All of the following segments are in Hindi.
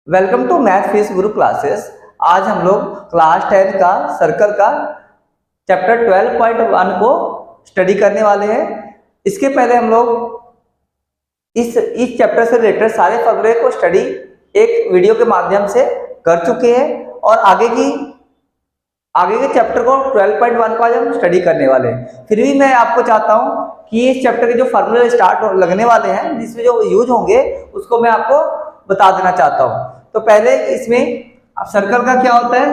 Welcome to math fees Guru classes. आज हम लोग क्लास 10 का सर्कल का चैप्टर 12.1 को स्टडी करने वाले हैं। इसके पहले हम लोग इस चैप्टर से रिलेटेड सारे फॉर्मूले को स्टडी एक वीडियो के माध्यम से कर चुके हैं और आगे के चैप्टर को 12.1 को आज हम स्टडी करने वाले हैं। फिर भी मैं आपको चाहता हूं कि इस चैप्टर के जो फॉर्मूले स्टार्ट लगने वाले हैं, जिसमें जो यूज होंगे उसको मैं आपको बता देना चाहता हूं। तो पहले इसमें अब सर्कल का क्या होता है,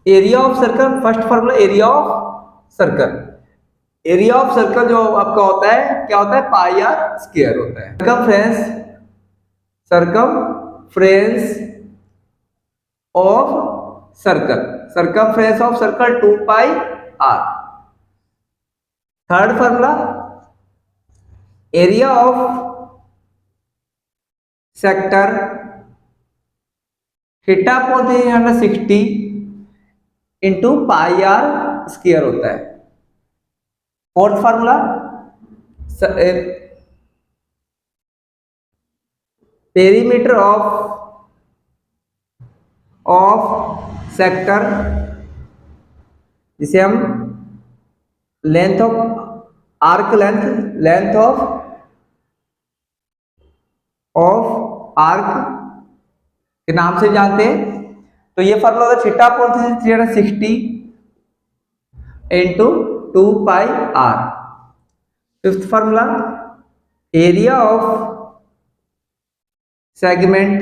area of circle. First formula area of circle. Area of circle जो आपका होता है क्या होता है, पाई आर स्क्वायर होता है। Circumference of circle 2 pi r. Third formula area of sector theta upon 360 into pi are square होता है। Fourth formula perimeter of sector, जिसे हम length of arc length of arc के नाम से जानते हैं। तो ये फॉर्मूला होता है theta upon 360 into 2 pi r. Fifth formula area of segment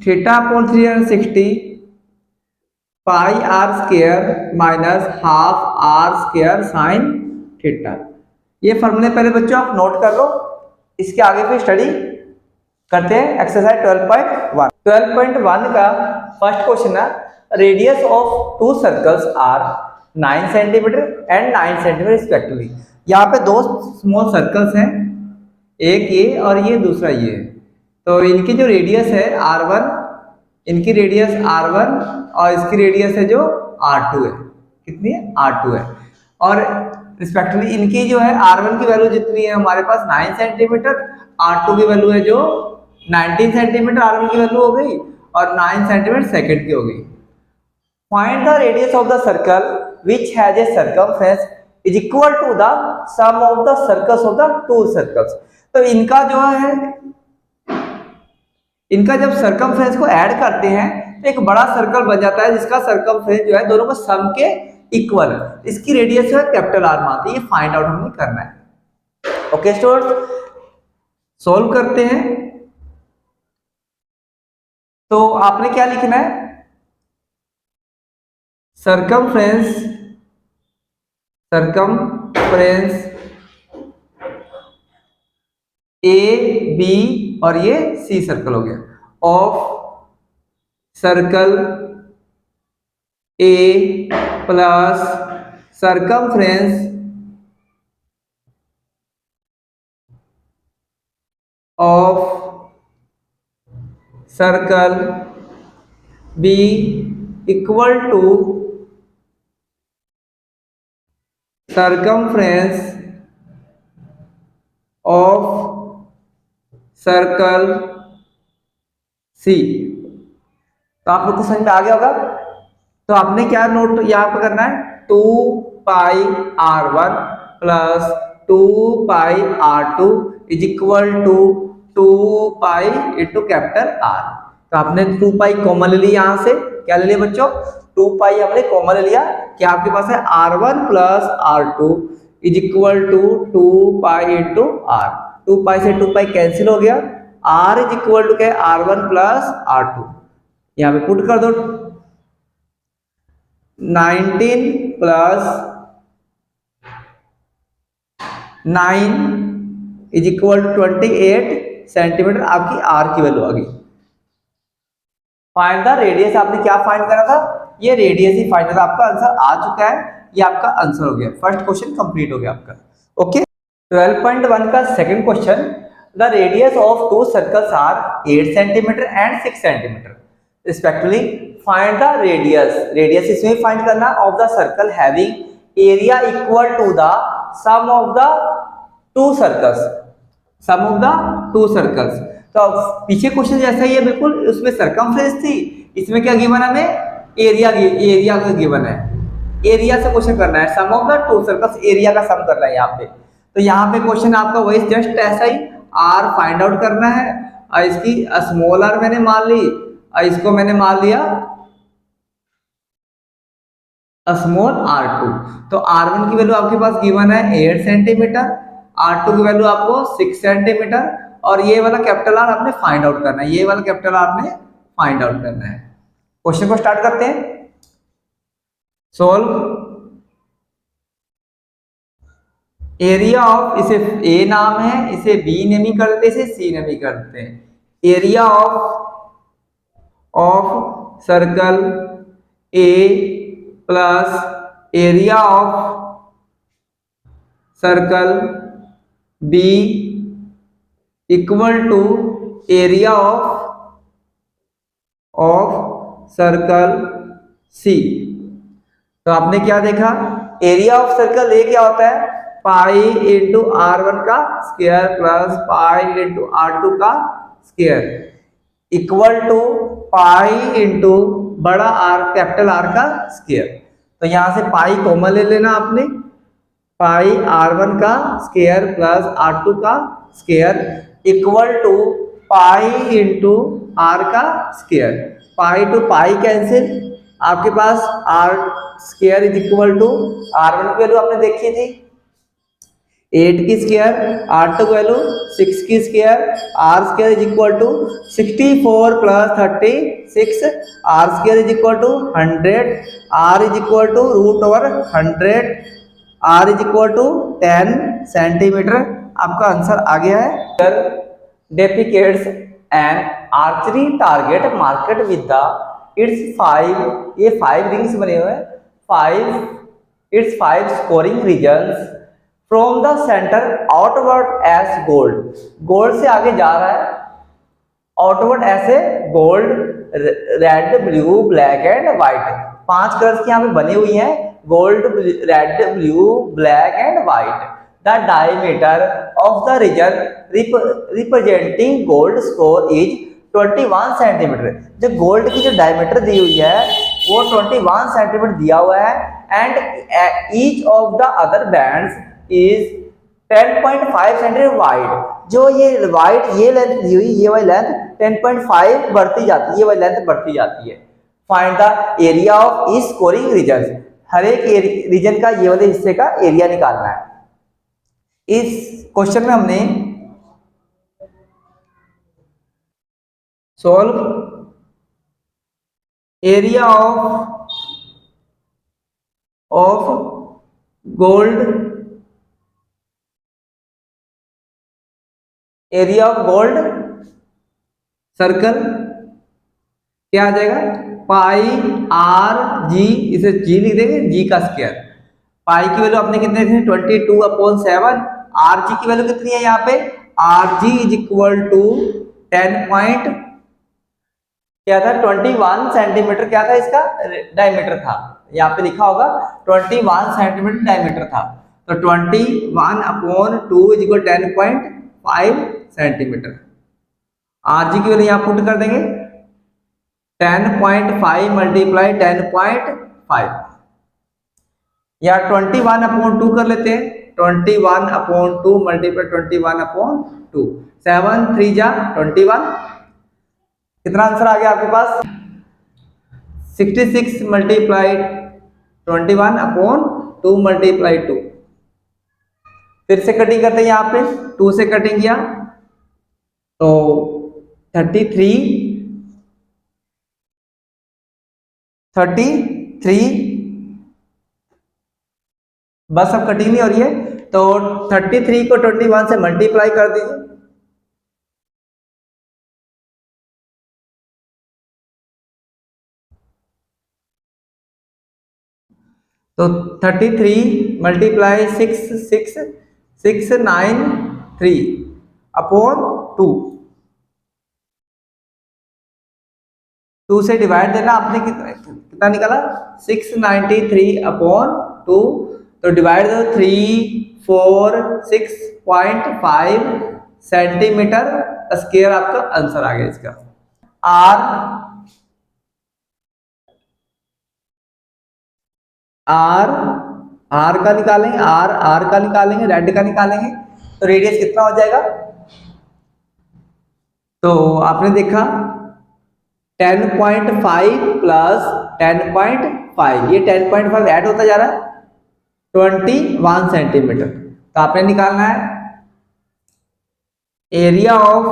theta upon 360 pi are square minus half r square sine theta. ये फॉर्मूले पहले बच्चों आप नोट कर लो, इसके आगे फिर स्टडी करते हैं। एक्सरसाइज 12.1 का फर्स्ट क्वेश्चन है, radius of two circles are 9 centimetre and 9 centimetre respectively. यहाँ पे दो स्मॉल सर्कल्स हैं, एक ये और ये दूसरा ये। तो इनकी जो रेडियस है R1, इनकी रेडियस R1 और इसकी रेडियस है जो R2 है। कितनी है? R2 है। और रिस्पेक्टिवली इनकी जो है R1 की वैल्यू जितनी है हमारे पास 9 सेंटीमीटर, R2 की वैल्यू है जो 19 सेंटीमीटर R1 की वैल्यू हो गई और 9 सेंटीमीटर सेकंड की हो गई। Find the radius of the circle which has a circumference is equal to the sum of the circles of the two circles. तो इनका जो है, इनका जब सर्कमफ्रेंस को ऐड करते हैं तो एक बड़ा सर्कल बन जाता है, जिसका सर्कमफ्रेंस जो है दोनों को सम के इक्वल है। इसकी रेडियस जो है कैपिटल आर मानते हैं। ये फाइंड आउट हमने करना है। ओके स्टूडेंट्स, सॉल्व करते हैं। तो आपने क्या लिखना है, सर्कमफ्रेंस ए बी और ये सी सर्कल हो गया, of circle A plus circumference of circle B equal to circumference of circle C. तो आप लोग को समझ में आ गया होगा। तो आपने क्या नोट यहाँ पर करना है, 2 pi R1 plus 2 pi R2 is equal to 2 pi into capital R। तो आपने 2 पाई कॉमन ले लिया, यहाँ से क्या ले लिया बच्चों, 2 पाई हमने कॉमन ले लिया। क्या आपके पास है R1 plus R2 is equal to 2 pi into R। 2 pi से 2 पाई कैंसिल हो गया, R इज इक्वल टू क्या है, R1 प्लस R2। यहाँ पे पुट कर दो, 19 plus 9 is equal to 28 centimetre आपकी R की वैल्यू आ गई। फाइंड द रेडियस, आपने क्या फाइंड करा था, ये रेडियस ही फाइंड करा। आपका आंसर आ चुका है, ये आपका आंसर हो गया। फर्स्ट क्वेश्चन कंप्लीट हो गया आपका। ओके, 12.1 का second question, the radius of two circles are 8 centimetre and 6 centimetre respectively. Find the radius इसमें फाइंड करना of the circle having area equal to the sum of the two circles, sum of the two circles. तो अब पीछे क्वेश्चन जैसा ही है बिल्कुल, उसमें सरकमफ्रेंस थी, इसमें क्या गिवन है हमें, एरिया का गिवन है। एरिया से क्वेश्चन करना है, sum of the two circles, area का सम करना है यहाँ पे। तो यहाँ पे क्वेश्चन आपका वही जस्ट ऐसा ही, आर फाइंड आउट करना है, और इसकी स्मॉल आर मैंने मान ली, और इसको मैंने मान लिया स्मॉल r2। तो r1 की वैल्यू आपके पास गिवन है 8 सेंटीमीटर, r2 की वैल्यू आपको 6 सेंटीमीटर, और ये वाला कैपिटल R आपने फाइंड आउट करना है, ये वाला कैपिटल R आपने फाइंड आउट करना है। क्वेश्चन को स्टार्ट करते हैं, सोल्व। एरिया ऑफ, इसे A नाम है, इसे B नेमिंग करते हैं, इसे C नेमिंग करते हैं। Area of circle A plus area of circle B equal to area of circle C। तो आपने क्या देखा, एरिया ऑफ सर्कल ए क्या होता है, पाई इंटू r1 का square plus pi into r2 का square equal to pi into बड़ा R कैपिटल R का स्क्वायर। तो यहां से पाई कॉमन ले लेना आपने, पाई r1 का स्क्वायर प्लस r2 का square equal to pi into r का square. Pi to pi cancel, आपके पास r square is equal to r1 की वैल्यू आपने देखी थी 8 की स्क्वायर, r2 की वैल्यू 6 की square, r square is equal to 64 plus 36, r square is equal to 100, r is equal to root over 100, r is equal to 10 centimetre. आपका आंसर आ गया है। Depicts an archery target marked with the its 5, ये 5 रिंग्स बने हुए हैं, 5 scoring regions from the centre outward as gold, gold से आगे जा रहा है, आउटवर्ड ऐसे gold, red, blue, black and white, 5 colours की यहाँ पे बनी हुई हैं, gold, red, blue, black and white. The diameter of the region representing gold score is 21 centimetre. जो गोल्ड की जो डायमीटर दी हुई है वो 21 सेंटीमीटर दिया हुआ है, and each of the other bands is 10.5 centimetre wide. जो ये वाइड, ये लेंथ दी हुई, ये वाली लेंथ 10.5 बढ़ती जाती है, ये वाली लेंथ बढ़ती जाती है। Find the area of each scoring region, हर एक रीजन का ये वाले हिस्से का एरिया निकालना है। इस क्वेश्चन में हमने solve area of gold, area of gold circle क्या आ जाएगा, पाई आर जी, इसे जी लिख देंगे, जी का स्क्वायर। पाई की वैल्यू आपने कितने थे 22/7, आर जी की वैल्यू कितनी है यहाँ पे, r g is equal to 10 point क्या था 21 सेंटीमीटर, क्या था इसका डायमीटर था, यहाँ पे लिखा होगा 21 सेंटीमीटर डायमीटर था। तो 21/2 is equal 10.5 centimetre. R G की वैल्यू यहाँ पुट कर देंगे 10.5 मल्टीप्लाई 10.5, या 21/2 कर लेते हैं, 21/2 मल्टीप्लाई 21/2, 7 3 जा 21, कितना आंसर आ गया आपके पास 66 मल्टीप्लाई 21/2 मल्टीप्लाई 2। फिर से कटिंग करते हैं, यहाँ पे 2 से कटिंग किया तो 33 बस अब कटिंग नहीं हो रही है, तो 33 को 21 से मल्टीप्लाई कर दीजिए, तो 33 मल्टीप्लाई 693/2, 2 से डिवाइड देना, आपने कितना निकाला 693/2, तो डिवाइड दो 3 46.5 सेंटीमीटर स्क्वायर आपका आंसर आ गया इसका। आर आर आर का निकालेंगे, आर का निकालेंगे, रेड का निकालेंगे, तो रेडियस कितना हो जाएगा? तो आपने देखा 10.5 प्लस 10.5, ये 10.5 ऐड होता जा रहा है 21 सेंटीमीटर। तो आपने निकालना है area of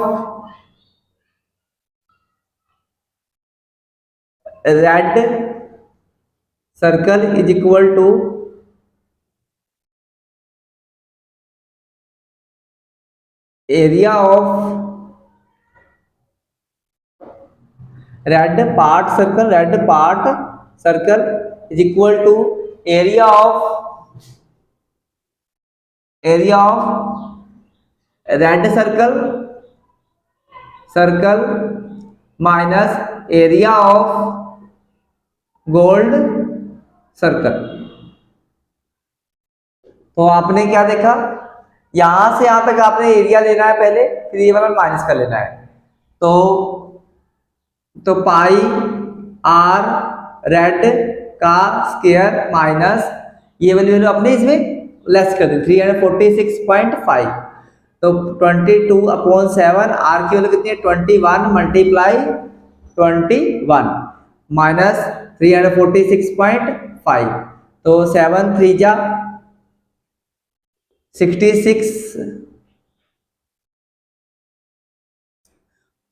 red circle is equal to area of red part circle is equal to area of red circle minus area of gold circle. तो आपने क्या देखा, यहां से यहां तक आपने एरिया लेना है पहले, फिर ये वाला माइनस कर लेना है। तो पाई आर रेड का स्क्वायर माइनस ये वाली वैल्यू अपने इसमें लेस कर दी 346.5। तो 22/7 आर की वैल्यू कितनी है 21 मल्टीप्लाई 21 माइनस 346.5। तो 7 3 जा 66,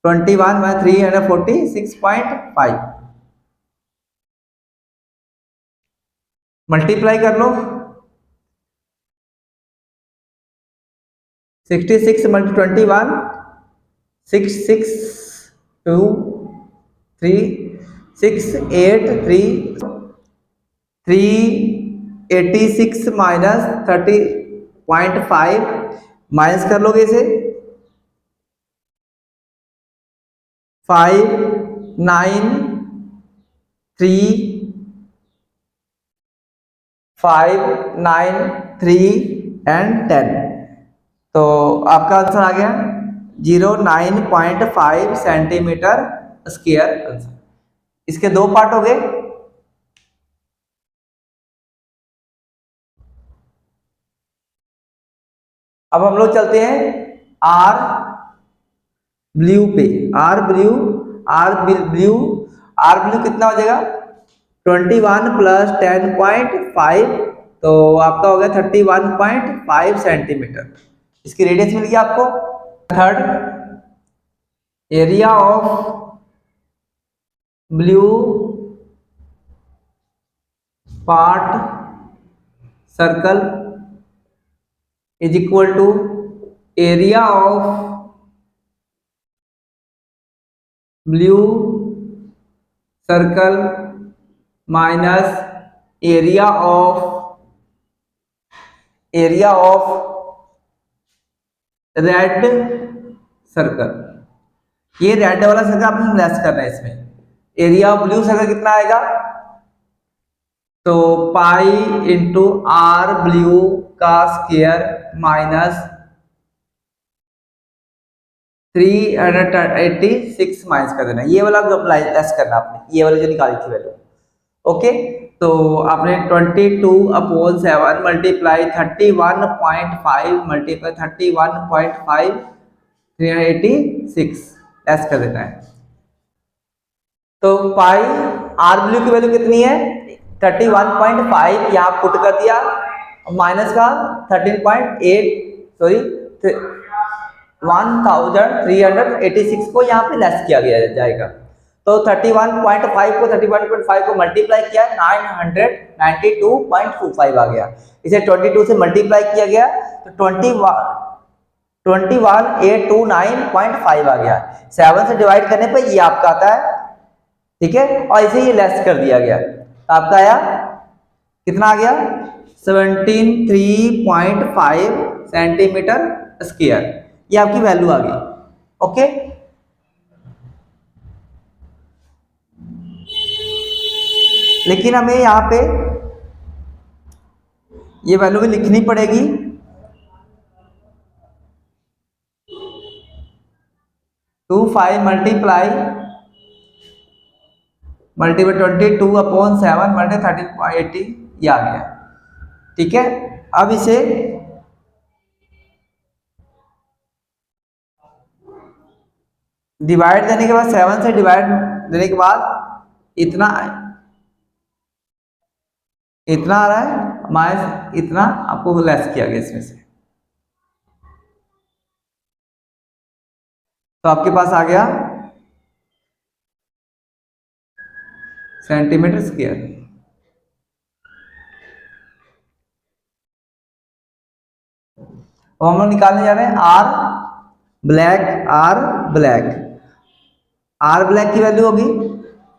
21 में 346.5 मल्टीप्लाई कर लो। 66 मल्टी 21 6 6 2 3 6 8 3 386 माइनस 30.5 माइनस कर लोगे इसे 5 9 3 5 9 3 एंड 10। तो आपका आंसर आ गया 09.5 सेंटीमीटर स्क्वायर आंसर। इसके दो पार्ट हो गए। अब हम लोग चलते हैं आर ब्लू पे। आर ब्लू कितना हो जाएगा 21 प्लस 10.5, तो आपका हो गया 31.5 सेंटीमीटर। इसकी रेडियस मिल गया आपको। Third area of blue part circle is equal to area of blue circle minus area of red circle. ये रेड वाला सर्कल आपने लेस करना है इसमें। एरिया ऑफ ब्लू सर्कल कितना आएगा, तो पाई इंटू आर ब्लू का स्क्वायर माइनस 386 माइनस कर देना। ये वाला लेस करना आपने, ये वाली जो निकाली थी वैल्यू। ओके, तो आपने 22/7 मल्टीप्लाई 31.5 मल्टीप्लाई 31.5 386 लेस कर देना है। तो पाई आर ब्लू की वैल्यू कितनी है 31.5, यहाँ पुट कर दिया, माइनस का 13.8 सॉरी 1386 को यहाँ पे लेस किया गया जाएगा। तो 31.5 को मल्टीप्लाई किया 992.25 आ गया। इसे 22 से मल्टीप्लाई किया गया तो 21829.5 आ गया। 7 से डिवाइड करने पे ये आपका आता है, ठीक है, और इसे ये लेस कर दिया गया तो आपका आया कितना आ गया 73.5 सेंटीमीटर स्क्वायर। ये आपकी वैल्यू आ गई। ओके, लेकिन हमें यहाँ पे ये वैल्यू भी लिखनी पड़ेगी 25 मल्टीप्लाई 22/7 मल्टी 13.80 ये आ गया। ठीक है, अब इसे डिवाइड देने के बाद 7 से डिवाइड देने के बाद इतना इतना आ रहा है माइनस इतना आपको लेस किया गया इसमें से, तो आपके पास आ गया सेंटीमीटर स्क्वायर। अब हम लोग निकालने जा रहे हैं आर ब्लैक की वैल्यू होगी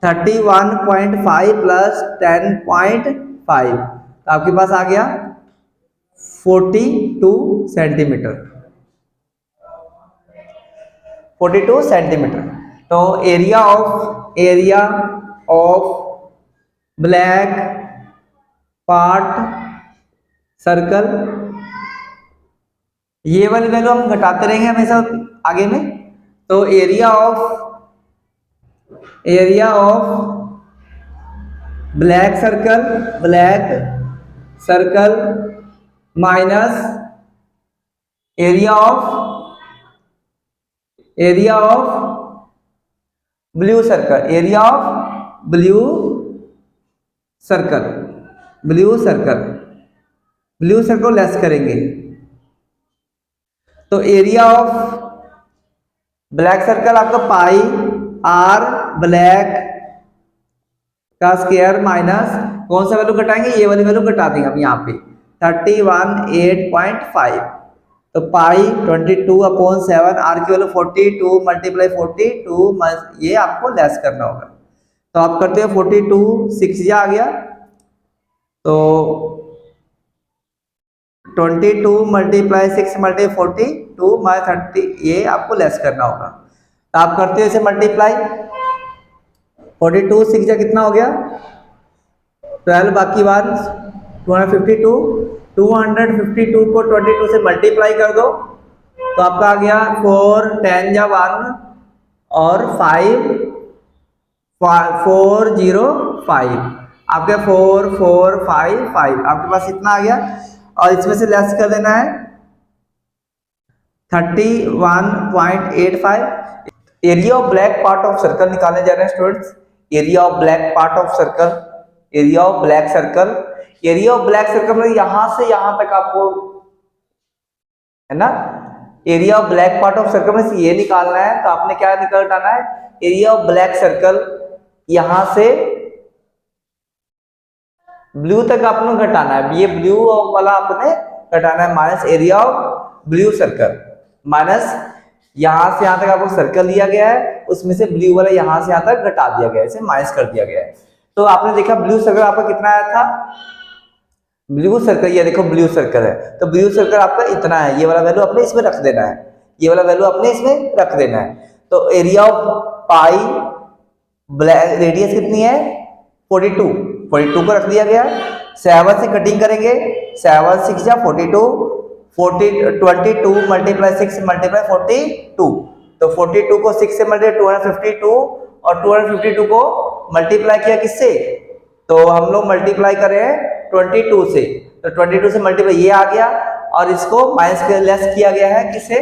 31.5 प्लस 10.5, तो आपके पास आ गया 42 सेंटीमीटर। तो area of black part circle, ये वाली वैल्यू हम घटाते रहेंगे हमेशा आगे में। तो area of black circle minus area of blue circle less करेंगे। तो एरिया ऑफ ब्लैक सर्कल आपका पाई आर ब्लैक का स्क्वायर माइनस कौन सा वैल्यू घटाएंगे, ये वाली वैल्यू घटा देंगे हम यहाँ पे 31.8.5। तो पाई 22/7 आर की वैल्यू 42 मल्टीप्लाई 42 ये आपको लेस करना होगा। तो आप करते हो 42 6 आ गया, तो 22 मल्टीप्लाई 6 मल्टीप्लाई 42 माइनस 30 ये आपको लेस करना होगा। तो आप करते हो इसे मल्टीप्लाई 42 6 कितना हो गया 12, बाकी बात 252 को 22 से मल्टीप्लाई कर दो तो आपका आ गया 4 10 जा 1 और 5 405 आपके 4455 आपके पास इतना आ गया। और इसमें से लेस कर देना है 31.85। Area of black part of circle निकालने जा रहे हैं students. Area of black circle मतलब यहां से यहां तक आपको है ना, area of black part of circle में ये निकालना है। तो आपने क्या निकालना है, एरिया ऑफ ब्लैक सर्कल यहां से ब्लू तक आपने घटाना है, ये ब्लू वाला आपने घटाना है minus area of blue circle minus यहां से यहां तक आपको सर्कल दिया गया है उसमें से ब्लू वाला यहां से यहां तक घटा दिया गया है, इसे माइनस कर दिया गया है। तो आपने देखा ब्लू सर्कल आपका कितना आया था, ब्लू सर्कल ये देखो ब्लू सर्कल है, तो ब्लू सर्कल आपका इतना है, ये वाला वैल्यू अपने इसमें रख देना है, ये वाला वैल्यू अपने इसमें रख देना है। तो area of pi black radius कितनी है 42 को रख दिया गया। 7 से कटिंग करेंगे 7 6 जा 42 22 मल्टीप्लाई 6 मल्टीप्लाई 42, तो 42 को 6 से मल्टीप्लाई 252 और 252 को मल्टीप्लाई किया किससे, तो हम लोग मल्टीप्लाई कर रहे हैं 22 से, तो 22 से मल्टीप्लाई ये आ गया और इसको माइनस लेस किया गया है किससे,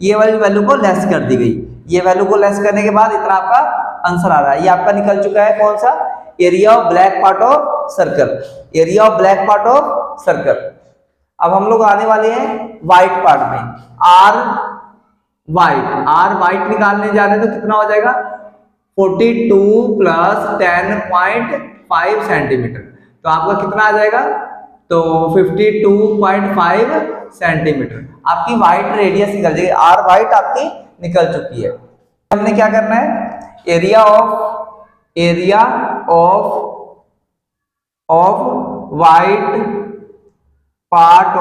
ये वाली वैल्यू को लेस कर दी गई। ये वैल्यू को लेस करने के बाद इतना आपका आंसर आ रहा है। ये आपका निकल चुका है कौन सा, area of black part of circle, area of black part of circle. अब हम लोग आने वाले हैं व्हाइट पार्ट में, आर व्हाइट निकालने जा रहे हैं, तो कितना हो जाएगा 42 प्लस 10.5 सेंटीमीटर, तो आपका कितना आ जाएगा, तो 52.5 सेंटीमीटर आपकी व्हाइट रेडियस निकल जाएगी, आर व्हाइट आपकी निकल चुकी है। हमने क्या करना है, area of white part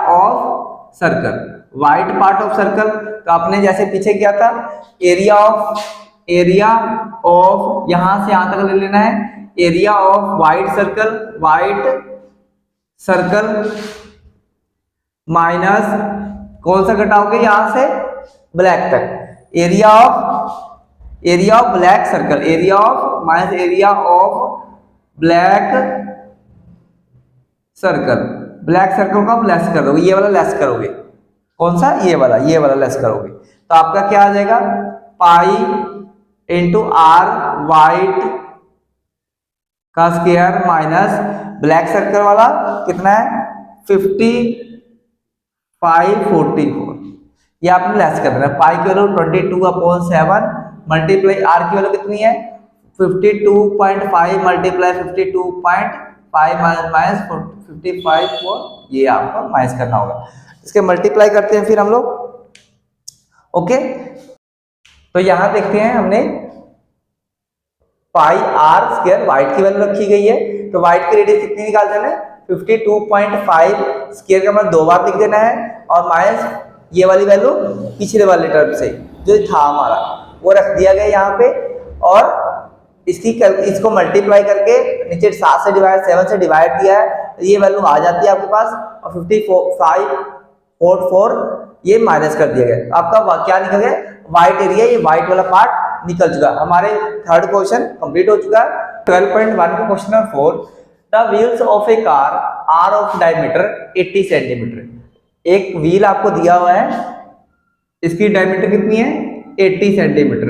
of circle, white part of circle. तो आपने जैसे पीछे किया था एरिया ऑफ यहां से यहां तक ले लेना है, area of white circle minus कौन सा घटाओगे यहां से ब्लैक तक, area of black circle, area of minus area of black circle, black circle को आप लेस कर दोगे, ये वाला लेस करोगे, कौन सा, ये वाला लेस करोगे, तो आपका क्या आ जाएगा, पाई इंटू आर वाइट का स्क्वायर माइनस ब्लैक सर्कल वाला कितना है 5544, ये आपने लेस कर देना। पाई की वैल्यू 22/7 मल्टीप्लाई आर की वैल्यू कितनी है 52.5 मल्टीप्लाई 52.5 माइनस 55 ये आपको माइनस करना होगा। इसके मल्टीप्लाई करते हैं फिर हम लोग। ओके, तो यहां देखते हैं हमने पाई आर स्क्वायर वाइट की वैल्यू रखी गई है, तो वाइट की रेडियस कितनी निकाल देना है 52.5, स्क्वायर का मतलब 2 बार लिख देना है, और माइनस ये वाली वैल्यू पिछले वाले टर्म से जो था हमारा वो रख दिया गया यहाँ पे, और इसको मल्टीप्लाई करके नीचे 7 से डिवाइड 7 से डिवाइड दिया है, ये वैल्यू आ जाती है आपके पास, और 5544 ये माइनस कर दिया गया। आपका क्या निकल गया, व्हाइट एरिया, ये व्हाइट वाला पार्ट निकल चुका। हमारे थर्ड क्वेश्चन कंप्लीट हो चुका है। 12.1 का question number 4, the wheels of a car are of diameter 80 centimetre. एक व्हील आपको दिया हुआ है, इसकी डायमीटर कितनी है 80 सेंटीमीटर,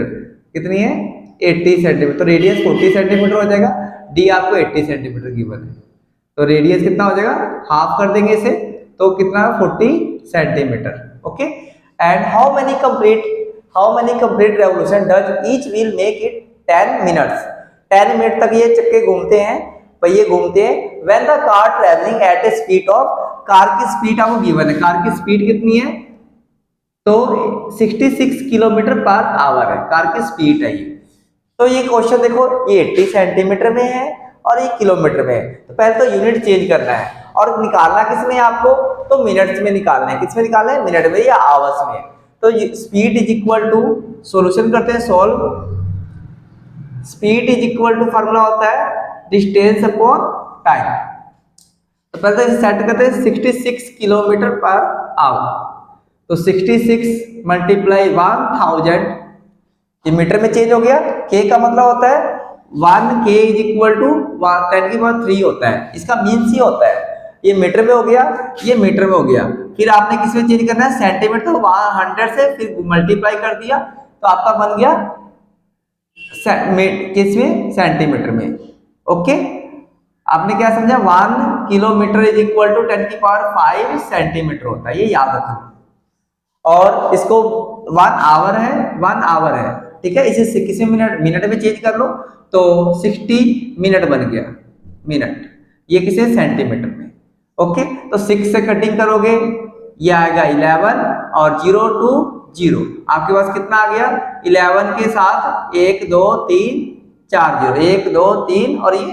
कितनी है 80 सेंटीमीटर, तो रेडियस 40 सेंटीमीटर हो जाएगा, डी आपको 80 सेंटीमीटर गिवन है, तो रेडियस कितना हो जाएगा, हाफ कर देंगे इसे, तो कितना 40 centimetre. Okay, and how many complete revolution does each wheel make it 10 minutes. 10 minute तक ये चक्के घूमते हैं, पहिए घूमते हैं। When the car travelling at A speed of, car की स्पीड आपको गिवन है, कार की स्पीड कितनी है, तो 66 किलोमीटर पर आवर है कार की स्पीड है ये। तो ये क्वेश्चन देखो, ये 80 सेंटीमीटर में है और ये किलोमीटर में है, तो पहले तो यूनिट चेंज करना है, और निकालना किस में आपको, तो मिनट्स में निकालना है। किस में निकालना है, मिनट में या आवर्स में। तो speed is equal to, solution करते हैं, solve. Speed is equal to formula होता है डिस्टेंस अपॉन टाइम, तो पहले तो सेट करते हैं 66 किलोमीटर पर आवर, तो 66 मल्टीप्लाई 1000, ये मीटर में चेंज हो गया। k का मतलब होता है 1 k इज इक्वल टू 10 की पावर 3 होता है, इसका मीन्स ही होता है, ये मीटर में हो गया, ये मीटर में हो गया, फिर आपने किस में चेंज करना है, सेंटीमीटर, तो 100 से फिर मल्टीप्लाई कर दिया, तो आपका बन गया किस में, सेंटीमीटर में। ओके, आपने क्या समझा, 1 किलोमीटर इज इक्वल टू 10 की पावर 5 सेंटीमीटर होता है, ये याद रखना। और इसको 1 आवर है, 1 आवर है, ठीक है, इसे किसी मिनट में चेंज कर लो, तो 60 मिनट बन गया मिनट, ये किसे, सेंटीमीटर में। ओके, तो 6 से कटिंग करोगे, ये आएगा 11, और 0 to 0 आपके पास कितना आ गया, 11 के साथ 1 2 3 4 0, 1 2 3 और ये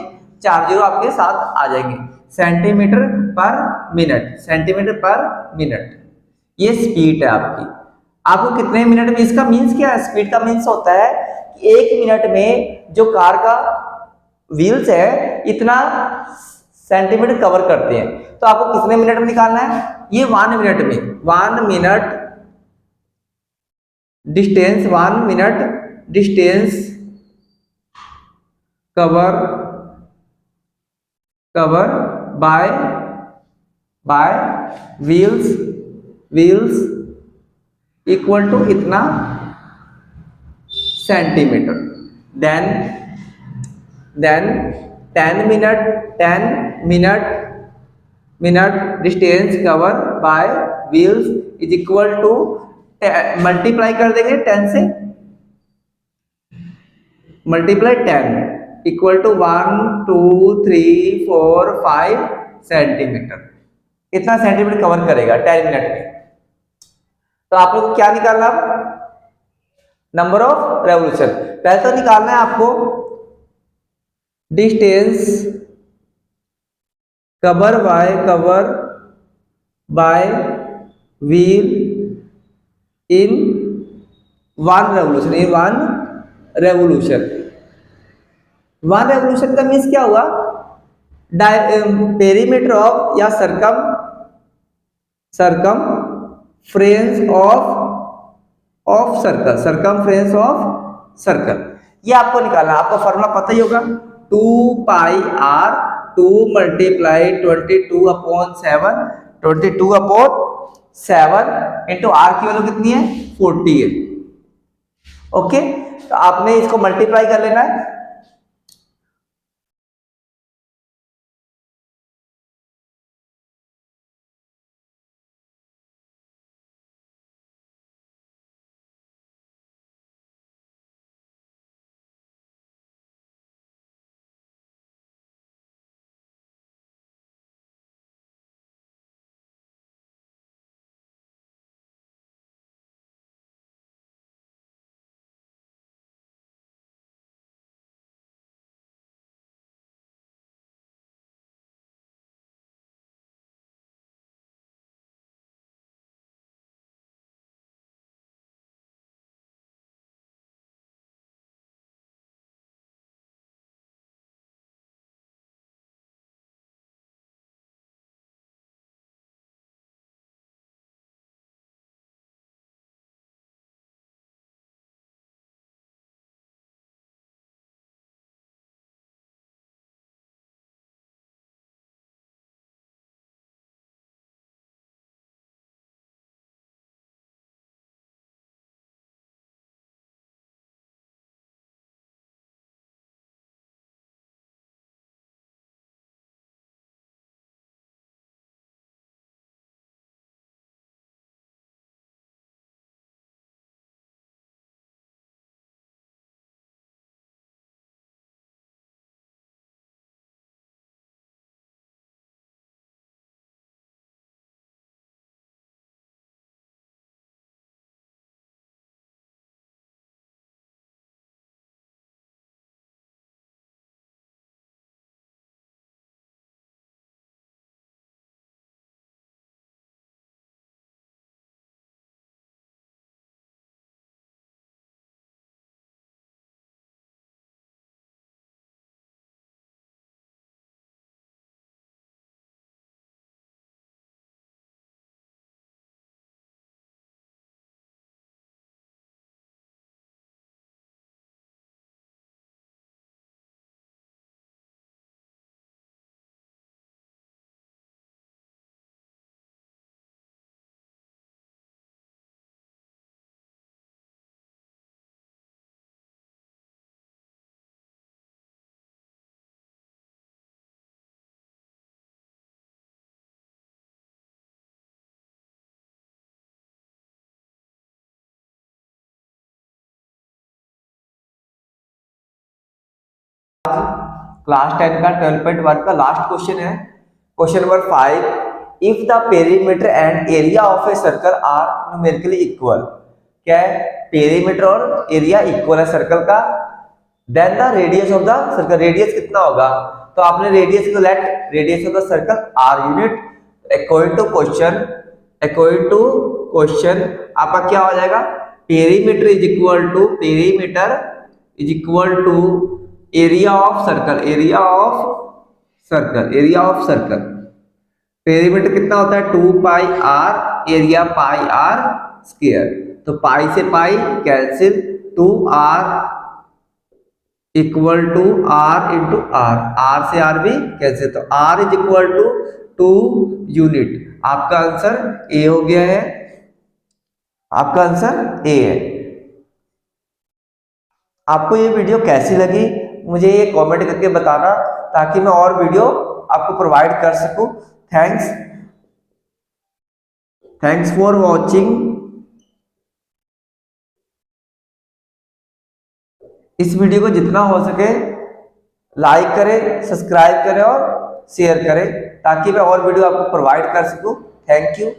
4 0 आपके साथ आ जाएंगे, सेंटीमीटर पर मिनट, सेंटीमीटर पर मिनट। ये स्पीड है आपकी, आपको कितने मिनट में, इसका मीन्स क्या है, स्पीड का मीन्स होता है कि 1 मिनट में जो कार का व्हील्स है इतना सेंटीमीटर कवर करते हैं, तो आपको कितने मिनट में निकालना है, ये 1 मिनट में, 1 minute distance, 1 minute distance cover by wheels equal to इतना centimetre, then 10 minute distance cover by wheels is equal to, multiply कर देंगे 10 से, मल्टीप्लाई 10 इक्वल टू 1 2 3 4 5 सेंटीमीटर, इतना सेंटीमीटर कवर करेगा 10 मिनट में। तो आप लोग क्या निकालना, नंबर ऑफ रेवोल्यूशन। पहले तो निकालना है आपको distance cover by wheel in 1 revolution, in 1 revolution. 1 revolution का मीन्स क्या हुआ, पेरीमीटर ऑफ या circumference of circle, circumference of circle, ये आपको निकालना, आपको फॉर्मूला पता ही होगा, 2 pi r, 2 multiply 22/7, 22/7 into r की वैल्यू कितनी है 40 है। ओके, तो आपने इसको मल्टीप्लाई कर लेना है, क्लास 10 का 12.1 का लास्ट क्वेश्चन है, question number 5, if the perimeter and area of a circle are numerically equal, क्या है, पेरीमीटर और एरिया इक्वल है सर्कल का, then the radius of the circle, radius कितना होगा, तो आपने रेडियस को let radius of the circle r unit, according to question आपका क्या हो जाएगा, perimeter is equal to area of circle, perimeter कितना होता है 2 pi are, area pi are square, तो पाई से pi cancel, 2r equal to R into R से आर भी कैंसिल, तो r is equal to 2 unit, आपका आंसर ए हो गया है, आपका आंसर ए है। आपको ये वीडियो कैसी लगी मुझे ये कमेंट करके बताना, ताकि मैं और वीडियो आपको प्रोवाइड कर सकूं। Thanks for watching. इस वीडियो को जितना हो सके लाइक करें, सब्सक्राइब करें और शेयर करें, ताकि मैं और वीडियो आपको प्रोवाइड कर सकूं। Thank you.